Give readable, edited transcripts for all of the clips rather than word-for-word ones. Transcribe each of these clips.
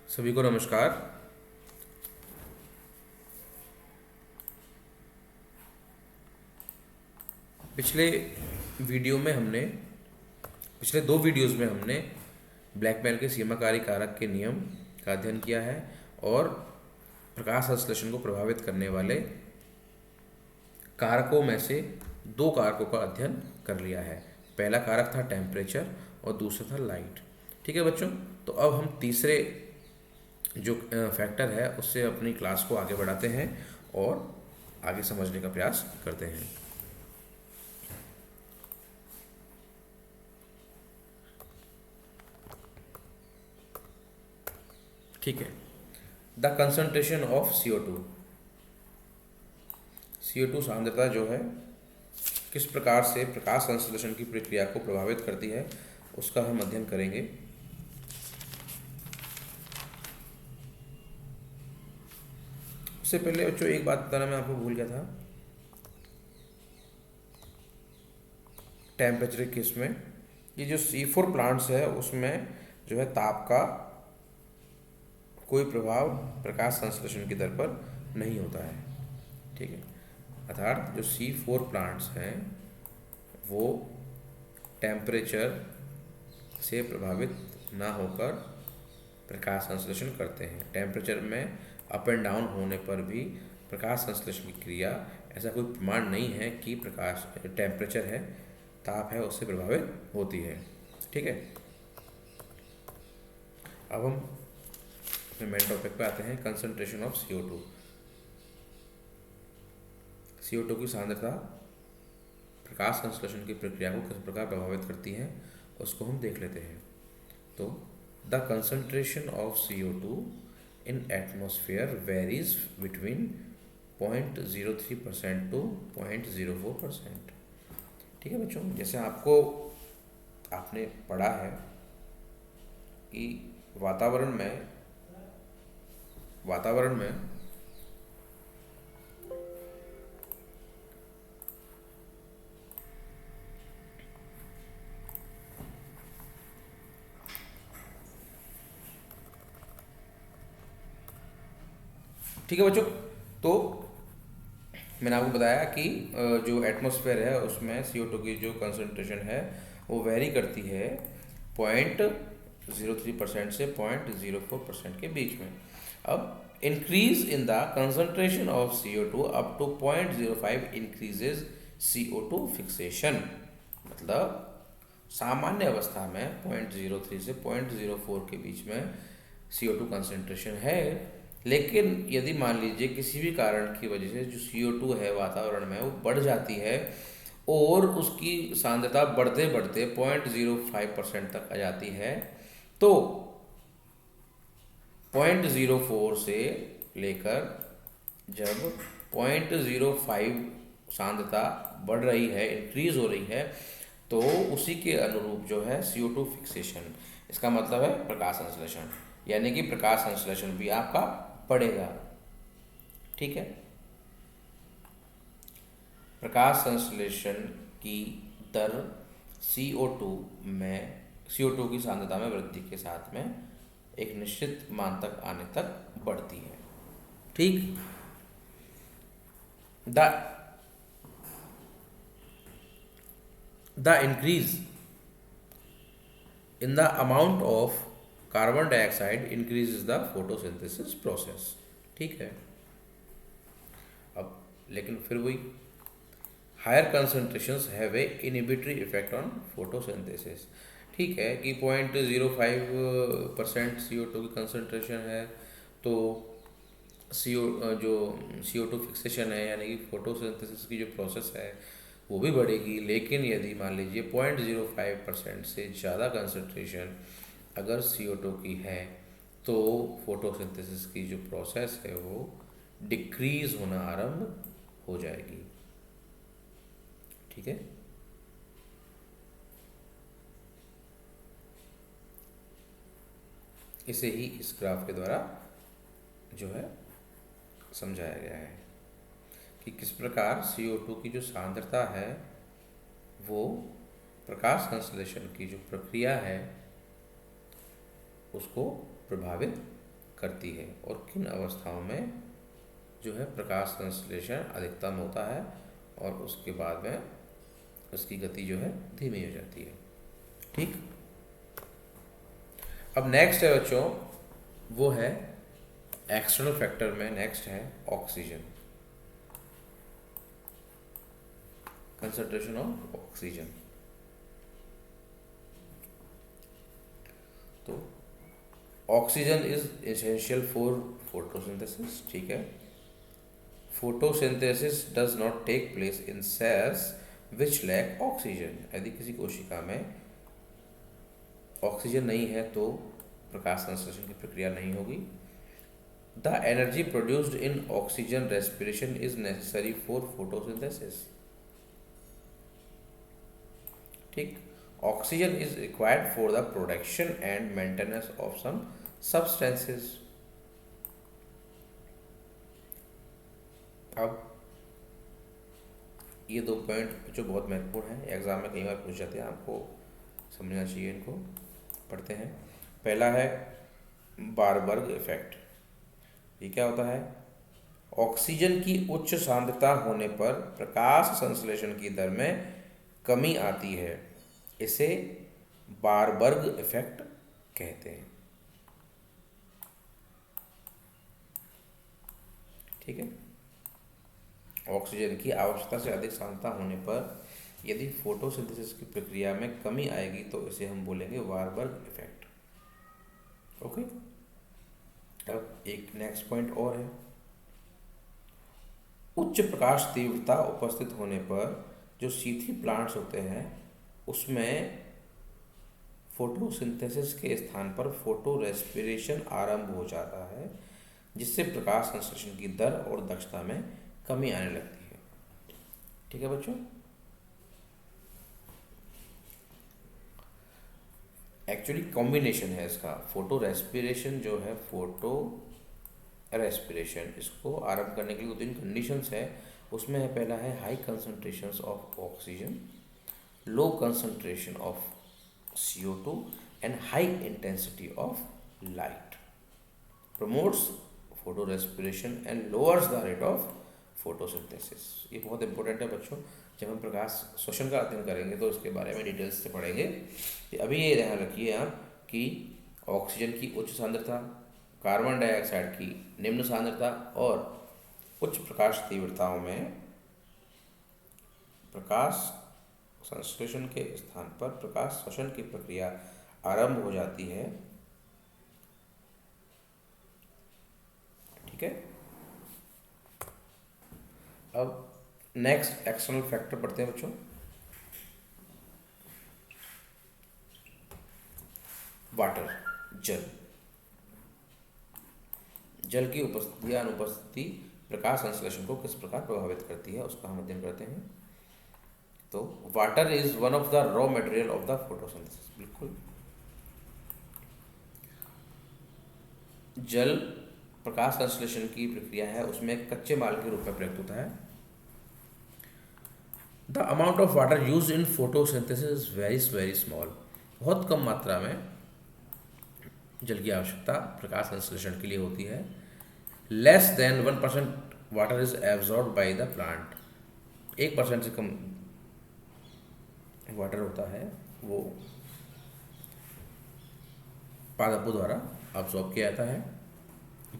सभी को नमस्कार। पिछले वीडियो में हमने पिछले दो वीडियोस में हमने ब्लैकमेल के सीमाकारी कारक के नियम का अध्ययन किया है और प्रकाश संश्लेषण को प्रभावित करने वाले कारकों में से दो कारकों का अध्ययन कर लिया है। पहला कारक था टेम्परेचर और दूसरा था लाइट। ठीक है बच्चों, तो अब हम तीसरे जो फैक्टर है उससे अपनी क्लास को आगे बढ़ाते हैं और आगे समझने का प्रयास करते हैं। ठीक है, द कंसंट्रेशन ऑफ CO2 सांद्रता जो है किस प्रकार से प्रकाश संश्लेषण की प्रक्रिया को प्रभावित करती है उसका हम अध्ययन करेंगे। उससे पहले बच्चों एक बात बताना मैं आपको भूल गया था। टेम्परेचर केस में ये जो C4 प्लांट्स है उसमें जो है ताप का कोई प्रभाव प्रकाश संश्लेषण की दर पर नहीं होता है। ठीक है, अर्थात जो C4 प्लांट्स हैं वो टेम्परेचर से प्रभावित ना होकर प्रकाश संश्लेषण करते हैं। टेम्परेचर में अप एंड डाउन होने पर भी प्रकाश संश्लेषण की क्रिया, ऐसा कोई प्रमाण नहीं है कि प्रकाश टेम्परेचर है, ताप है, उससे प्रभावित होती है। ठीक है, अब हम अपने मेन टॉपिक पे आते हैं, कंसंट्रेशन ऑफ CO2 की सांद्रता प्रकाश संश्लेषण की प्रक्रिया को किस प्रकार प्रभावित करती है उसको हम देख लेते हैं। तो the concentration of CO2 in atmosphere varies between 0.03% to 0.04%। ठीक है बच्चों, जैसे आपने पढ़ा है कि वातावरण में ठीक है बच्चों, तो मैंने आपको बताया कि जो एटमॉस्फेयर है उसमें CO2 की जो कंसंट्रेशन है वो वेरी करती है 0.03% से 0.04% के बीच में। अब increase in the concentration of CO2 up to 0.05 increases CO2 fixation. मतलब सामान्य अवस्था में 0.03 से 0.04 के बीच में CO2 कंसंट्रेशन है, लेकिन यदि मान लीजिए किसी भी कारण की वजह से जो CO2 है वातावरण में वो बढ़ जाती है और उसकी सांद्रता बढ़ते बढ़ते 0.05% तक आ जाती है, तो 0.04 से लेकर जब 0.05 सांद्रता बढ़ रही है, इंक्रीज हो रही है, तो उसी के अनुरूप जो है CO2 फिक्सेशन, इसका मतलब है प्रकाश संश्लेषण, यानी कि प्रकाश संश्लेषण भी आपका बढ़ेगा। ठीक है, प्रकाश संश्लेषण की दर CO2 की सांद्रता में वृद्धि के साथ में एक निश्चित मान तक आने तक बढ़ती है। ठीक, the increase in the amount of carbon dioxide increases the photosynthesis process. ठीक है, अब लेकिन फिर वही higher concentrations have a inhibitory effect on photosynthesis. ठीक है कि 0.05% CO2 की कंसंट्रेशन है तो CO2 फिक्सेशन है, यानी कि फोटोसिंथेसिस की जो प्रोसेस है वो भी बढ़ेगी। लेकिन यदि मान लीजिए 0.05% से ज़्यादा कंसंट्रेशन अगर CO2 की है तो फोटोसिंथेसिस की जो प्रोसेस है वो डिक्रीज होना आरंभ हो जाएगी। ठीक है, इसे ही इस ग्राफ के द्वारा जो है समझाया गया है कि किस प्रकार CO2 की जो सांद्रता है वो प्रकाश संश्लेषण की जो प्रक्रिया है उसको प्रभावित करती है और किन अवस्थाओं में जो है प्रकाश संश्लेषण अधिकतम होता है और उसके बाद में उसकी गति जो है धीमी हो जाती है। ठीक। अब नेक्स्ट है बच्चों, वो है एक्सटर्नल फैक्टर में नेक्स्ट है ऑक्सीजन, कंसंट्रेशन ऑफ ऑक्सीजन। तो oxygen is essential for photosynthesis. ठीक है। Photosynthesis does not take place in cells which lack oxygen. यदि किसी कोशिका में ऑक्सीजन नहीं है तो प्रकाश संश्लेषण की प्रक्रिया नहीं होगी। The energy produced in oxygen respiration is necessary for photosynthesis. ठीक। Oxygen is required for the production and maintenance of some substances. अब ये दो पॉइंट जो बहुत महत्वपूर्ण है, एग्जाम में कई बार पूछ जाते हैं, आपको समझना चाहिए इनको। पढ़ते हैं। पहला है बारबर्ग इफेक्ट। ये क्या होता है? ऑक्सीजन की उच्च सांद्रता होने पर प्रकाश संश्लेषण की दर में कमी आती है, इसे बारबर्ग इफेक्ट कहते हैं। ठीक है। ऑक्सीजन की आवश्यकता से अधिक सांद्रता होने पर यदि फोटोसिंथेसिस की प्रक्रिया में कमी आएगी तो इसे हम बोलेंगे बारबर्ग इफेक्ट। ओके। अब एक नेक्स्ट पॉइंट और है, उच्च प्रकाश तीव्रता उपस्थित होने पर जो सीथी प्लांट्स होते हैं उसमें फोटोसिंथेसिस के स्थान पर फोटो रेस्पिरेशन आरंभ हो जाता है, जिससे प्रकाश संश्लेषण की दर और दक्षता में कमी आने लगती है। ठीक है बच्चों। एक्चुअली कॉम्बिनेशन है इसका, फोटो रेस्पिरेशन जो है, फोटो रेस्पिरेशन, इसको आरंभ करने के लिए 2-3 कंडीशंस है। उसमें है, पहला है high concentrations of oxygen, low concentration of CO2 and high intensity of light, promotes photo respiration and lowers the rate of photosynthesis. ये बहुत इंपॉर्टेंट है बच्चों, जब हम प्रकाश श्वसन का अध्ययन करेंगे तो इसके बारे में डिटेल्स से पढ़ेंगे। अभी ये ध्यान रखिए आप कि ऑक्सीजन की उच्च सांद्रता, कार्बन डाइऑक्साइड की निम्न सांद्रता और उच्च प्रकाश तीव्रताओं में प्रकाश संश्लेषण के स्थान पर प्रकाश श्वसन की प्रक्रिया आरंभ हो जाती है। ठीक है। अब नेक्स्ट एक्सटर्नल फैक्टर पढ़ते हैं बच्चों। वाटर, जल। जल की उपस्थिति या अनुपस्थिति प्रकाश संश्लेषण को किस प्रकार प्रभावित करती है उसका हम अध्ययन करते हैं। तो water is one of the raw material of the photosynthesis. बिल्कुल, जल प्रकाश संश्लेषण की प्रक्रिया है उसमें कच्चे माल के रूप में प्रयुक्त होता है। The amount of water use in photosynthesis is very small. बहुत कम मात्रा में जल की आवश्यकता प्रकाश संश्लेषण के लिए होती है। Less than 1% water is absorb by the plant. 1% से कम वाटर होता है वो पादपों द्वारा अब्सॉर्ब किया जाता है।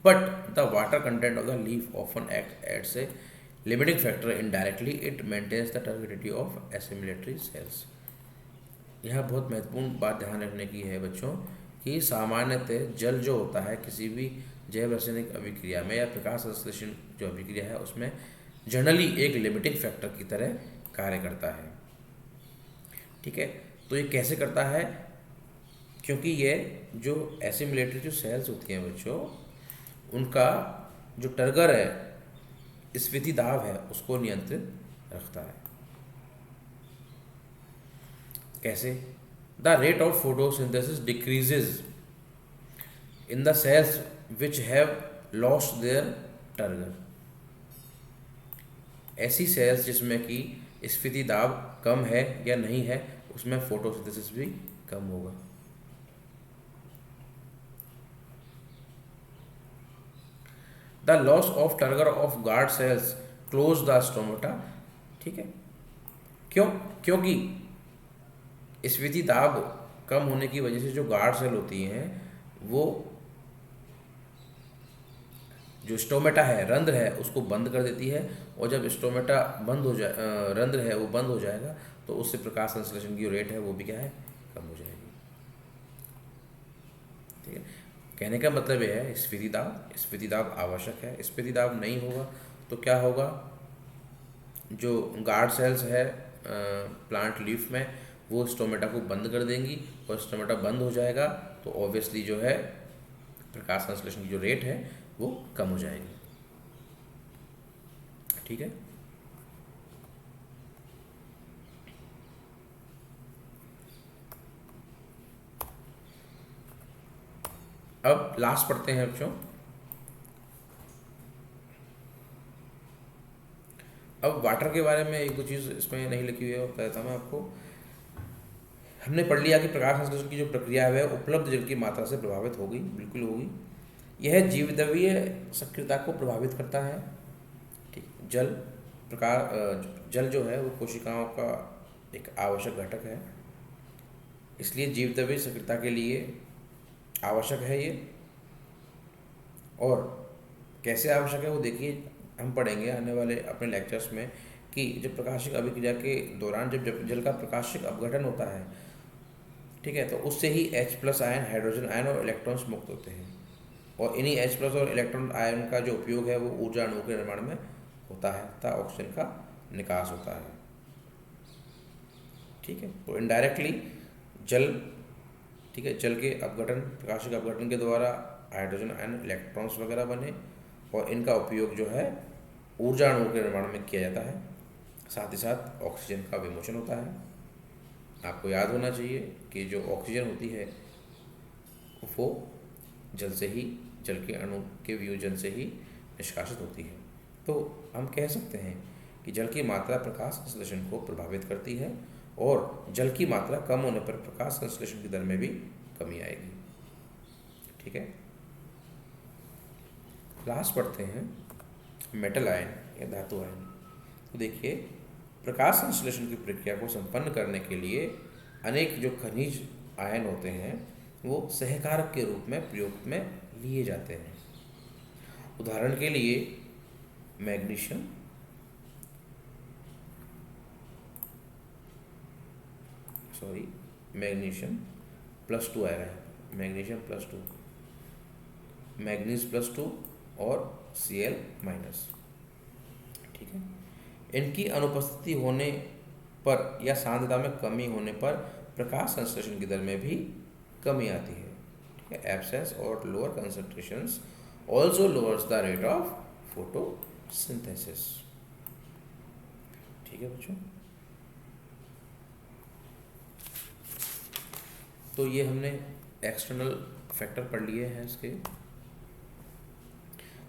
But the water content of the leaf often act as a limiting factor indirectly, it maintains the turbidity of assimilatory cells. यह बहुत महत्वपूर्ण बात ध्यान रखने की है बच्चों कि सामान्यतः जल जो होता है किसी भी जैव रासायनिक अभिक्रिया में या प्रकाश संश्लेषण जो अभिक्रिया है उसमें जनरली एक लिमिटिंग फैक्टर की तरह कार्य करता है। ठीक है। तो ये कैसे करता है? क्योंकि ये जो एसिमिलेटरी जो सेल्स होती हैं बच्चों, उनका जो टर्गर है, स्फीति दाब है, उसको नियंत्रित रखता है। कैसे? The rate of photosynthesis decreases in the cells which have lost their turgor. ऐसी सेल्स जिसमें कि स्फीति दाब कम है या नहीं है उसमें फोटोसिंथेसिस भी कम होगा। The loss of turgor of guard cells close the stomata. ठीक है, क्यों? क्योंकि स्फीति दाब कम होने की वजह से जो गार्ड सेल होती हैं वो जो स्टोमेटा है, रंध्र है, उसको बंद कर देती है, और जब स्टोमेटा बंद हो जाए, रंध्र है वो बंद हो जाएगा, तो उससे प्रकाश संश्लेषण की जो रेट है वो भी क्या है, कम हो जाएगी। ठीक है, कहने का मतलब ये है स्फीति दाब आवश्यक है। स्फीति दाब नहीं होगा तो क्या होगा, जो गार्ड सेल्स है प्लांट लीफ में वो स्टोमेटा को बंद कर देंगी, और स्टोमेटा बंद हो जाएगा तो ऑब्वियसली जो है प्रकाश संश्लेषण की जो रेट है वो कम हो जाएगी। ठीक है, अब लास्ट पढ़ते हैं बच्चों। अब वाटर के बारे में एक दो चीज़ इसमें नहीं लिखी हुई है, बताता मैं आपको। हमने पढ़ लिया कि प्रकाश संश्लेषण की जो प्रक्रिया है उपलब्ध जल की मात्रा से प्रभावित होगी, बिल्कुल होगी। यह जीवद्रव्यीय सक्रियता को प्रभावित करता है। ठीक, जल जो है वो कोशिकाओं का एक आवश्यक घटक है, इसलिए जीवद्रव्यीय सक्रियता के लिए आवश्यक है ये। और कैसे आवश्यक है वो देखिए, हम पढ़ेंगे आने वाले अपने लेक्चर्स में कि जब प्रकाशिक अभिक्रिया के दौरान जब जल का प्रकाशिक अपघटन होता है, ठीक है, तो उससे ही H+ आयन, हाइड्रोजन आयन और इलेक्ट्रॉन्स मुक्त होते हैं, और इन्हीं H+ और इलेक्ट्रॉन आयन का जो उपयोग है वो ऊर्जा अणुओं के निर्माण में होता है तथा ऑक्सीजन का निकास होता है। ठीक है, तो इनडायरेक्टली जल, ठीक है, जल के अपघटन, प्रकाशिक अपघटन के द्वारा हाइड्रोजन आयन, इलेक्ट्रॉन्स वगैरह बने, और इनका उपयोग जो है ऊर्जा अणुओं के निर्माण में किया जाता है, साथ ही साथ ऑक्सीजन का विमोचन होता है। आपको याद होना चाहिए कि जो ऑक्सीजन होती है वो जल से ही, जल के अणु के वियोजन से ही निष्कासित होती है। तो हम कह सकते हैं कि जल की मात्रा प्रकाश संश्लेषण को प्रभावित करती है, और जल की मात्रा कम होने पर प्रकाश संश्लेषण की दर में भी कमी आएगी। ठीक है, लास्ट पढ़ते हैं मेटल आयन या धातु आयन। तो देखिए, प्रकाश संश्लेषण की प्रक्रिया को संपन्न करने के लिए अनेक जो खनिज आयन होते हैं वो सहकारक के रूप में प्रयोग में लिए जाते हैं। उदाहरण के लिए मैग्नीशियम, मैग्नीशियम +2 आ रहा है, मैग्नीशियम +2, मैग्नीज +2 और Cl-। ठीक है, इनकी अनुपस्थिति होने पर या सांद्रता में कमी होने पर प्रकाश संश्लेषण की दर में भी कमी आती है। ठीक है, एब्सेंस और lower concentrations also lowers the rate of photosynthesis. ठीक है बच्चों, तो ये हमने एक्सटर्नल फैक्टर पढ़ लिए हैं इसके।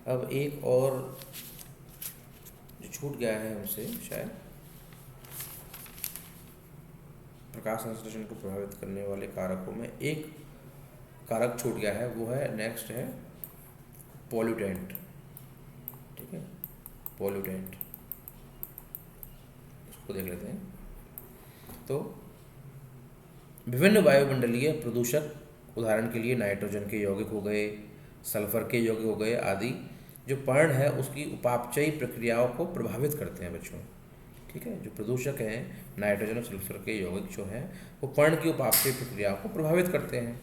अब एक और जो छूट गया है हमसे शायद, प्रकाश संश्लेषण को प्रभावित करने वाले कारकों में एक कारक छूट गया है, वो है, नेक्स्ट है पॉल्यूटेंट। ठीक है, पॉल्यूटेंट, इसको देख लेते हैं। तो विभिन्न वायुमंडलीय प्रदूषक, उदाहरण के लिए नाइट्रोजन के यौगिक हो गए, सल्फर के यौगिक हो गए आदि, जो पर्ण है उसकी उपापचयी प्रक्रियाओं को प्रभावित करते हैं बच्चों। ठीक है, जो प्रदूषक हैं नाइट्रोजन और सल्फर के यौगिक जो हैं वो पर्ण की उपापचयी प्रक्रियाओं को प्रभावित करते हैं।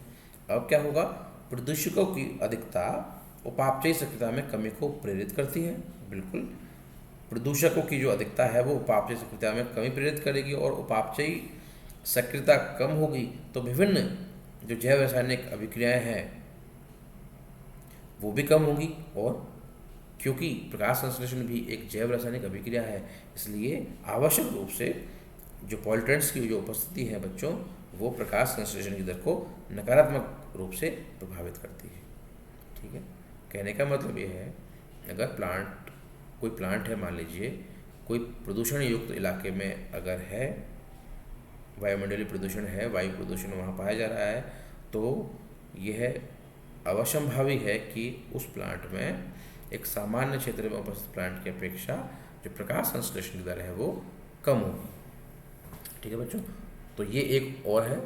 अब क्या होगा, प्रदूषकों की अधिकता उपापचयी सक्रियता में कमी को प्रेरित करती है। बिल्कुल, प्रदूषकों की जो अधिकता है वो उपापचयी सक्रियता में कमी प्रेरित करेगी, और उपापचयी सक्रियता कम होगी तो विभिन्न जो जैव रासायनिक अभिक्रियाएं हैं वो भी कम होगी। और क्योंकि प्रकाश संश्लेषण भी एक जैव रासायनिक अभिक्रिया है, इसलिए आवश्यक रूप से जो पॉल्यूटेंट्स की जो उपस्थिति है बच्चों, वो प्रकाश संश्लेषण की दर को नकारात्मक रूप से प्रभावित करती है। ठीक है, कहने का मतलब ये है, अगर कोई प्लांट है, मान लीजिए कोई प्रदूषण युक्त इलाके में अगर है, वायुमंडलीय प्रदूषण है, वायु प्रदूषण वहाँ पाया जा रहा है, तो यह अवश्यंभावी है कि उस प्लांट में एक सामान्य क्षेत्र में उपस्थित प्लांट की अपेक्षा जो प्रकाश संश्लेषण की दर है वो कम होगी। ठीक है बच्चों, तो ये एक और है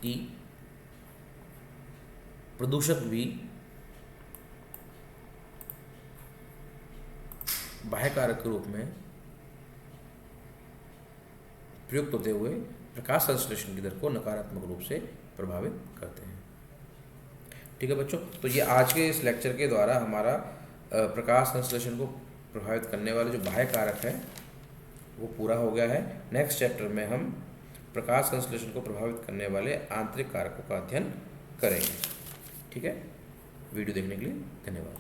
कि प्रदूषक भी बाह्य कारक के रूप में प्रयुक्त होते हुए प्रकाश संश्लेषण की दर को नकारात्मक रूप से प्रभावित करते हैं। ठीक है बच्चों, तो ये आज के इस लेक्चर के द्वारा हमारा प्रकाश संश्लेषण को प्रभावित करने वाले जो बाह्य कारक है वो पूरा हो गया है। नेक्स्ट चैप्टर में हम प्रकाश संश्लेषण को प्रभावित करने वाले आंतरिक कारकों का अध्ययन करेंगे। ठीक है, वीडियो देखने के लिए धन्यवाद।